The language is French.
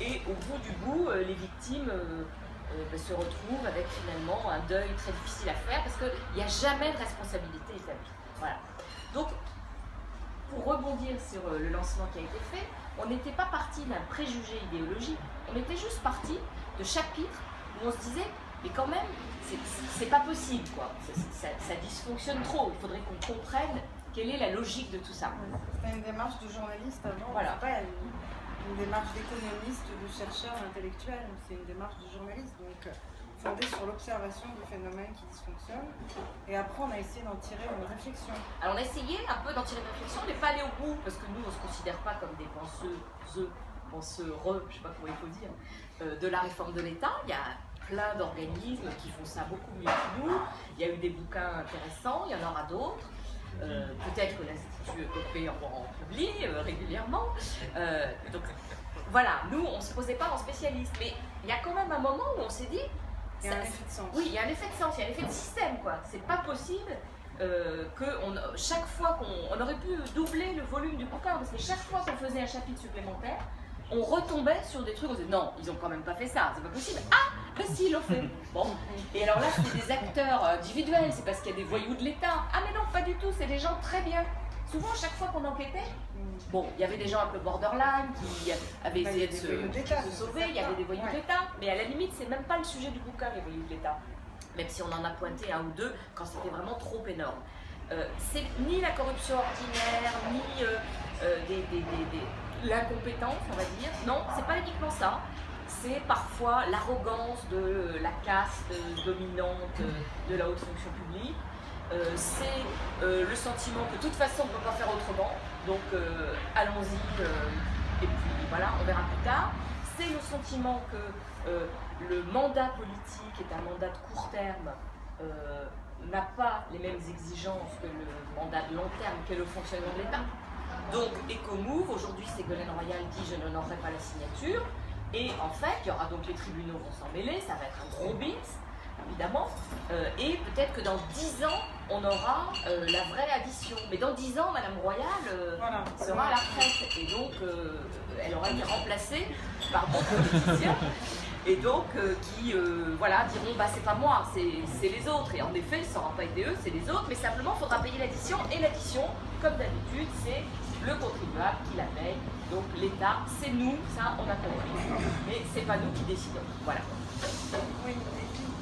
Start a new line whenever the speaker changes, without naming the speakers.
Et au bout du bout, les victimes se retrouvent avec finalement un deuil très difficile à faire parce qu'il n'y a jamais de responsabilité établie. Voilà. Donc, pour rebondir sur le lancement qui a été fait, on n'était pas parti d'un préjugé idéologique, on était juste parti de chapitres où on se disait, mais quand même, c'est pas possible, quoi. Ça dysfonctionne trop, il faudrait qu'on comprenne quelle est la logique de tout ça.
C'était une démarche de journaliste avant,
voilà.
Pas une démarche d'économiste, de chercheur intellectuel, c'est une démarche de journaliste, donc fondée sur l'observation du phénomène qui dysfonctionne, et après on a essayé d'en tirer une réflexion.
Alors on a essayé un peu d'en tirer une réflexion, mais pas aller au bout, parce que nous on ne se considère pas comme des penseurs, je ne sais pas comment il faut dire, de la réforme de l'État. Il y a plein d'organismes qui font ça beaucoup mieux que nous, il y a eu des bouquins intéressants, il y en aura d'autres. Peut-être que l'Institut Copé en publie régulièrement. Donc voilà, nous on ne se posait pas en spécialiste, mais il y a quand même un moment où on s'est dit,
il y a un effet de sens.
Oui, il y a un effet de sens, il y a un effet de système, quoi. C'est pas possible que chaque fois qu'on aurait pu doubler le volume du bouquin, parce que chaque fois qu'on faisait un chapitre supplémentaire, on retombait sur des trucs, on disait non, ils ont quand même pas fait ça, c'est pas possible. Ah, mais si, ils l'ont fait. Bon. Et alors là, c'est des acteurs individuels, c'est parce qu'il y a des voyous de l'État. Ah mais non, pas du tout, c'est des gens très bien. Souvent, chaque fois qu'on enquêtait, bon, il y avait des gens un peu borderline qui avaient essayé de se sauver, il y avait des voyous de l'État, mais à la limite, c'est même pas le sujet du bouquin, les voyous de l'État. Même si on en a pointé un ou deux quand c'était vraiment trop énorme. C'est ni la corruption ordinaire, ni l'incompétence, on va dire. Non, c'est pas uniquement ça. C'est parfois l'arrogance de la caste dominante de la haute fonction publique. C'est le sentiment que de toute façon on ne peut pas faire autrement, donc allons-y, et puis voilà, on verra plus tard. C'est le sentiment que le mandat politique est un mandat de court terme, n'a pas les mêmes exigences que le mandat de long terme, qu'est le fonctionnement de l'État. Donc EcoMove, aujourd'hui Ségolène Royal dit je n'honorerai pas la signature, et en fait il y aura donc les tribunaux vont s'en mêler, ça va être un gros bis, évidemment, et peut-être que dans 10 ans, on aura la vraie addition. Mais dans 10 ans, Madame Royal sera à la retraite, et donc elle aura été remplacée par d'autres politiciens, et donc qui voilà, diront bah c'est pas moi, c'est les autres. Et en effet, ça n'aura pas été eux, c'est les autres, mais simplement il faudra payer l'addition, et l'addition, comme d'habitude, c'est le contribuable qui la paye. Donc l'État, c'est nous, ça on a compris, mais c'est pas nous qui décidons. Voilà.
Oui.